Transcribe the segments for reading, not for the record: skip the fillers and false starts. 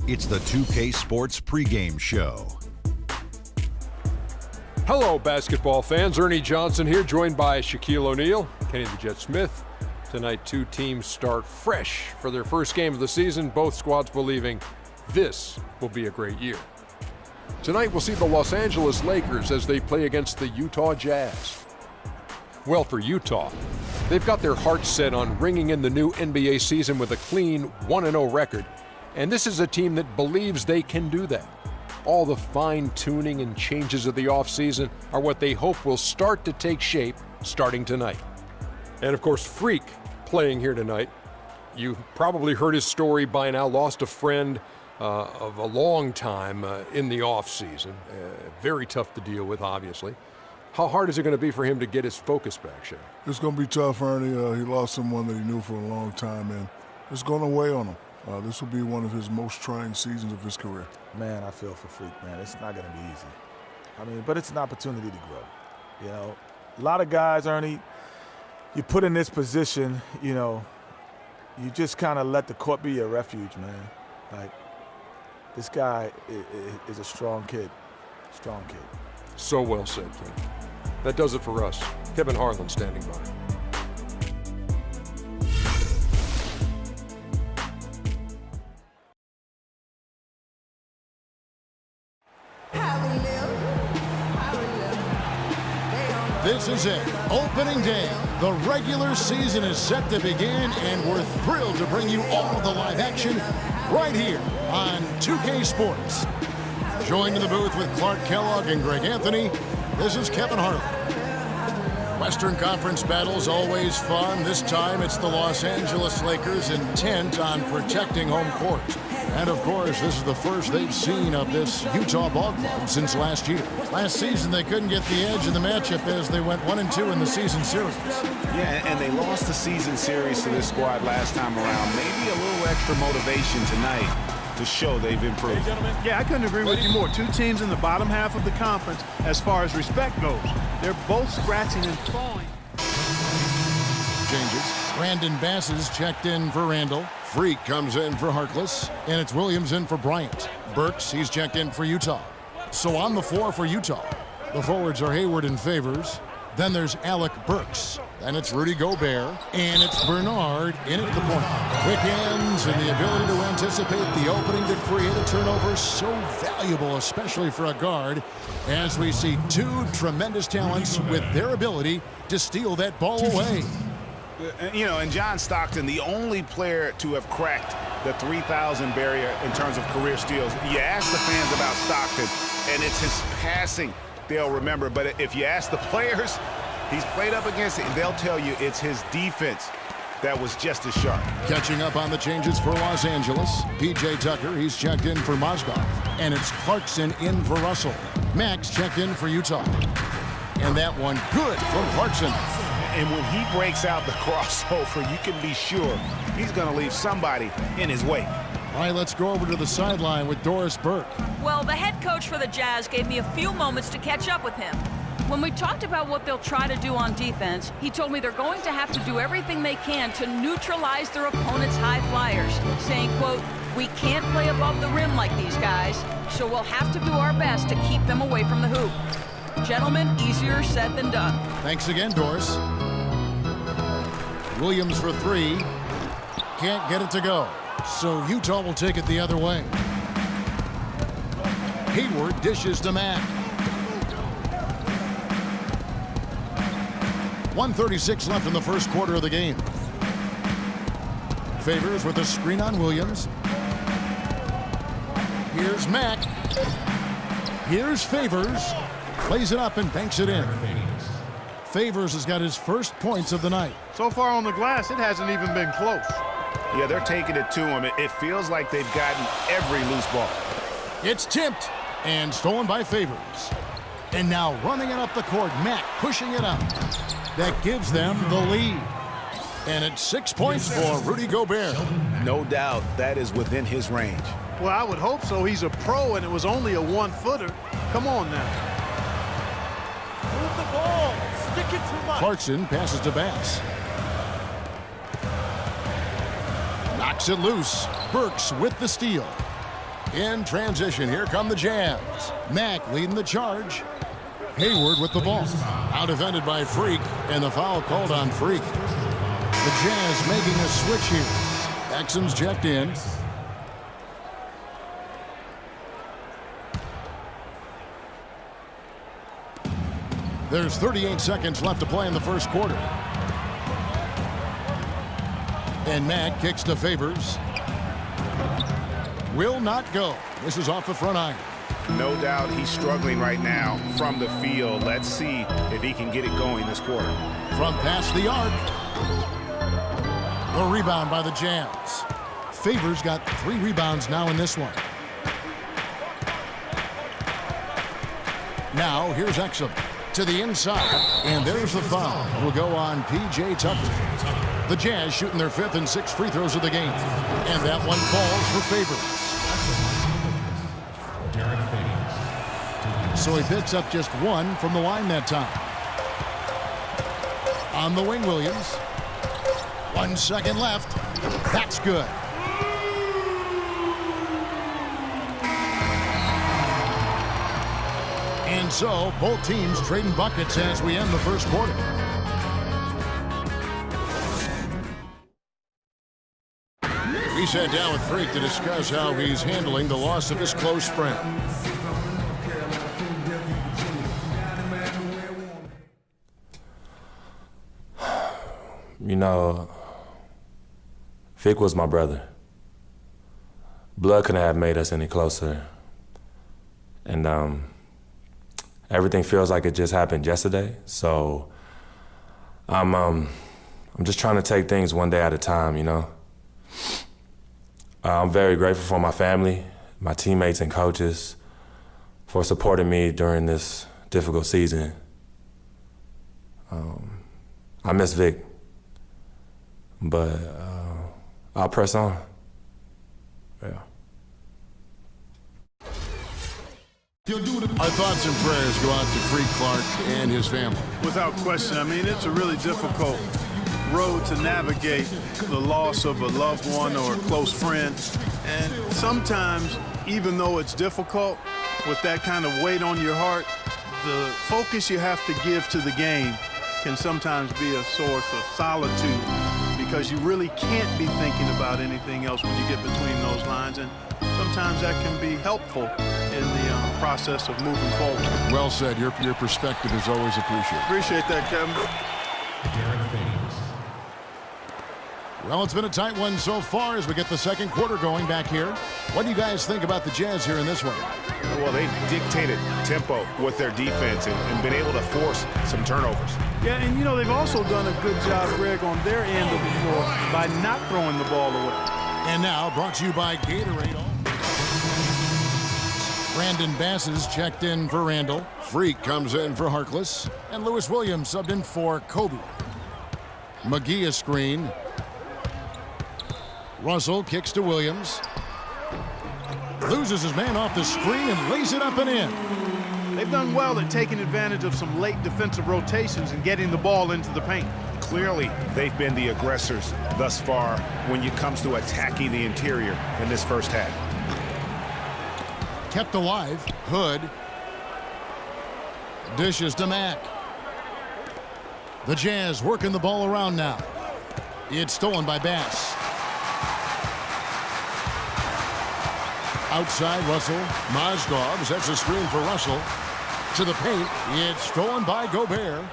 It's the 2K Sports pregame show. Hello, basketball fans. Ernie Johnson here, joined by Shaquille O'Neal, Kenny the Jet Smith. Tonight, two teams start fresh for their first game of the season, both squads believing this will be a great year. Tonight, we'll see the Los Angeles Lakers as they play against the Utah Jazz. Well, for Utah, they've got their hearts set on ringing in the new NBA season with a clean 1-0 record, and this is a team that believes they can do that. All the fine-tuning and changes of the offseason are what they hope will start to take shape starting tonight. And of course, Freak playing here tonight. You probably heard his story by now. Lost a friend of a long time in the offseason. Very tough to deal with, obviously. How hard is it going to be for him to get his focus back, Shaq? It's going to be tough, Ernie. He lost someone that he knew for a long time, and it's going to weigh on him. This will be one of his most trying seasons of his career. Man, I feel for Freak, man. It's not going to be easy. But it's an opportunity to grow. You know, a lot of guys, Ernie, you put in this position, you just kind of let the court be your refuge, man. Like, this guy is a strong kid. Strong kid. So well said, Ken. That does it for us. Kevin Harlan standing by. This is it, opening day. The regular season is set to begin, and we're thrilled to bring you all the live action right here on 2K Sports. Joined in the booth with Clark Kellogg and Greg Anthony, this is Kevin Harlan. Western Conference battles always fun. This time it's the Los Angeles Lakers intent on protecting home court. And of course, this is the first they've seen of this Utah ball club since last year. Last season, they couldn't get the edge in the matchup as they went 1-2 in the season series. Yeah, and they lost the season series to this squad last time around. Maybe a little extra motivation tonight to show they've improved. Hey, yeah, I couldn't agree with you more. Two teams in the bottom half of the conference as far as respect goes. They're both scratching and clawing. Changes. Brandon Bass is checked in for Randall. Freak comes in for Harkless. And it's Williams in for Bryant. Burks, he's checked in for Utah. So on the floor for Utah, the forwards are Hayward and Favors. Then there's Alec Burks. Then it's Rudy Gobert. And it's Bernard in at the point. Quick hands and the ability to anticipate the opening to create a turnover, so valuable, especially for a guard, as we see two tremendous talents with their ability to steal that ball away. And John Stockton, the only player to have cracked the 3,000 barrier in terms of career steals. You ask the fans about Stockton, and it's his passing they'll remember. But if you ask the players he's played up against, they'll tell you it's his defense that was just as sharp. Catching up on the changes for Los Angeles, P.J. Tucker, he's checked in for Mozgov. And it's Clarkson in for Russell. Max checked in for Utah. And that one good from Clarkson. And when he breaks out the crossover, you can be sure he's going to leave somebody in his wake. All right, let's go over to the sideline with Doris Burke. Well, the head coach for the Jazz gave me a few moments to catch up with him. When we talked about what they'll try to do on defense, he told me they're going to have to do everything they can to neutralize their opponent's high flyers, saying, quote, "We can't play above the rim like these guys, so we'll have to do our best to keep them away from the hoop." Gentlemen, easier said than done. Thanks again, Doris. Williams for three. Can't get it to go. So Utah will take it the other way. Hayward dishes to Mack. 1:36 left in the first quarter of the game. Favors with a screen on Williams. Here's Mack. Here's Favors. Plays it up and banks it in. Favors has got his first points of the night. So far on the glass, it hasn't even been close. Yeah, they're taking it to him. It feels like they've gotten every loose ball. It's tipped and stolen by Favors. And now running it up the court, Mack pushing it up. That gives them the lead. And it's 6 points for Rudy Gobert. No doubt that is within his range. Well, I would hope so. He's a pro, and it was only a one-footer. Come on now. Move the ball. Stick it to Mike. Clarkson passes to Bass. Knocks it loose. Burks with the steal. In transition, here come the Jazz. Mack leading the charge. Hayward with the ball. Out defended by Freak, and the foul called on Freak. The Jazz making a switch here. Exum's checked in. There's 38 seconds left to play in the first quarter. And Mack kicks to Favors. Will not go. This is off the front iron. No doubt he's struggling right now from the field. Let's see if he can get it going this quarter. From past the arc. The rebound by the Jazz. Favors got 3 rebounds now in this one. Now here's Exum to the inside. And there's the foul. It will go on P.J. Tucker. The Jazz shooting their 5th and 6th free throws of the game. And that one falls for Favors. So he picks up just 1 from the line that time. On the wing, Williams. 1 second left. That's good. And so both teams trading buckets as we end the first quarter. We sat down with Freak to discuss how he's handling the loss of his close friend. You know, Vic was my brother. Blood couldn't have made us any closer. And everything feels like it just happened yesterday. So I'm just trying to take things one day at a time, you know. I'm very grateful for my family, my teammates and coaches for supporting me during this difficult season. I miss Vic. But I'll press on. Yeah. Our thoughts and prayers go out to Freak Clark and his family. Without question. I mean, it's a really difficult road to navigate, the loss of a loved one or a close friend. And sometimes, even though it's difficult, with that kind of weight on your heart, the focus you have to give to the game can sometimes be a source of solitude, because you really can't be thinking about anything else when you get between those lines, and sometimes that can be helpful in the process of moving forward. Well said. Your perspective is always appreciated. Appreciate that, Kevin. Well, it's been a tight one so far as we get the second quarter going back here. What do you guys think about the Jazz here in this one? Well, they dictated tempo with their defense and been able to force some turnovers. Yeah, and you know, they've also done a good job, Greg, on their end of the floor by not throwing the ball away. And now, brought to you by Gatorade. Brandon Bass is checked in for Randall. Freak comes in for Harkless. And Lewis Williams subbed in for Kobe. McGee a screen. Russell kicks to Williams. Loses his man off the screen and lays it up and in. They've done well at taking advantage of some late defensive rotations and getting the ball into the paint. Clearly, they've been the aggressors thus far when it comes to attacking the interior in this first half. Kept alive. Hood. Dishes to Mack. The Jazz working the ball around now. It's stolen by Bass. Outside, Russell. Mozgov sets a screen for Russell. To the paint. It's stolen by Gobert.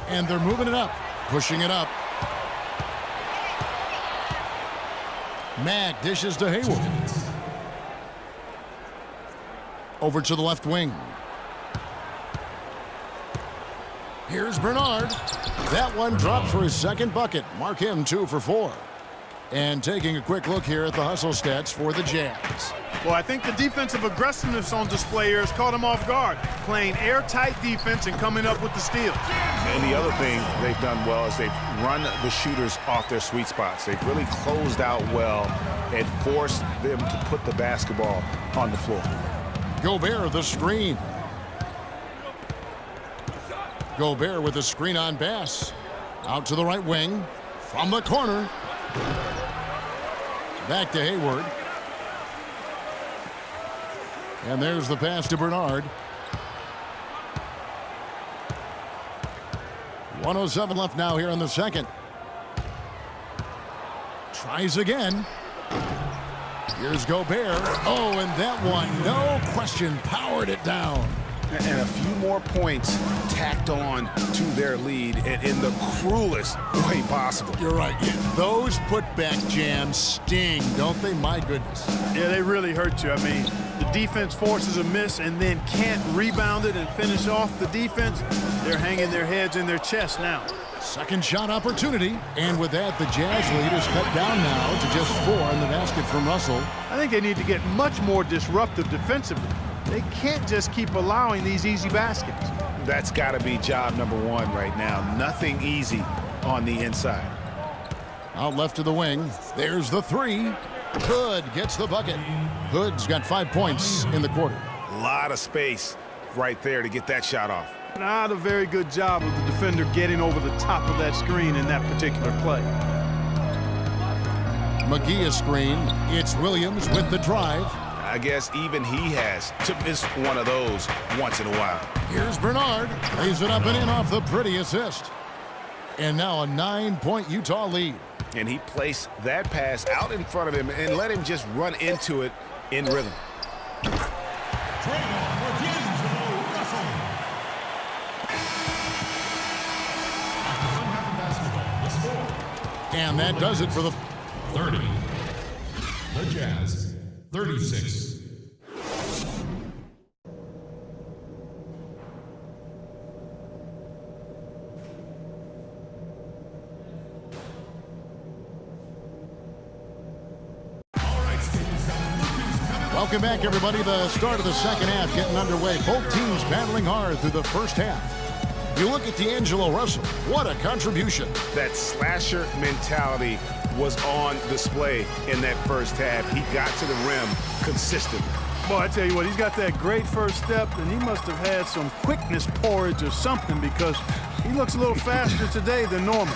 And they're moving it up. Pushing it up. Mack dishes to Hayward. Over to the left wing. Here's Bernard. That one dropped for his second bucket. Mark him 2 for 4. And taking a quick look here at the hustle stats for the Jazz. Well, I think the defensive aggressiveness on display here has caught him off guard, playing airtight defense and coming up with the steals. And the other thing they've done well is they've run the shooters off their sweet spots. They've really closed out well and forced them to put the basketball on the floor. Gobert the screen. Gobert with a screen on Bass. Out to the right wing. From the corner. Back to Hayward. And there's the pass to Bernard. 1:07 left now here in the second. Tries again. Here's Gobert. Oh, and that one, no question, powered it down. And a few more points tacked on to their lead in the cruelest way possible. You're right. Yeah. Those putback jams sting, don't they? My goodness. Yeah, they really hurt you. I mean, the defense forces a miss and then can't rebound it and finish off the defense. They're hanging their heads in their chest now. Second shot opportunity. And with that, the Jazz lead is cut down now to just 4 in the basket from Russell. I think they need to get much more disruptive defensively. They can't just keep allowing these easy baskets. That's got to be job number one right now. Nothing easy on the inside. Out left to the wing. There's the three. Hood gets the bucket. Hood's got 5 points in the quarter. A lot of space right there to get that shot off. Not a very good job of the defender getting over the top of that screen in that particular play. McGee a screen. It's Williams with the drive. I guess even he has to miss one of those once in a while. Here's Bernard. Lays it up and in off the pretty assist. And now a 9-point Utah lead. And he placed that pass out in front of him and let him just run into it in rhythm. And that does it for the 30. The Jazz, 36. Welcome back, everybody. The start of the second half getting underway. Both teams battling hard through the first half. You look at D'Angelo Russell. What a contribution. That slasher mentality was on display in that first half. He got to the rim consistently. Boy, I tell you what, he's got that great first step, and he must have had some quickness porridge or something because he looks a little faster today than normal.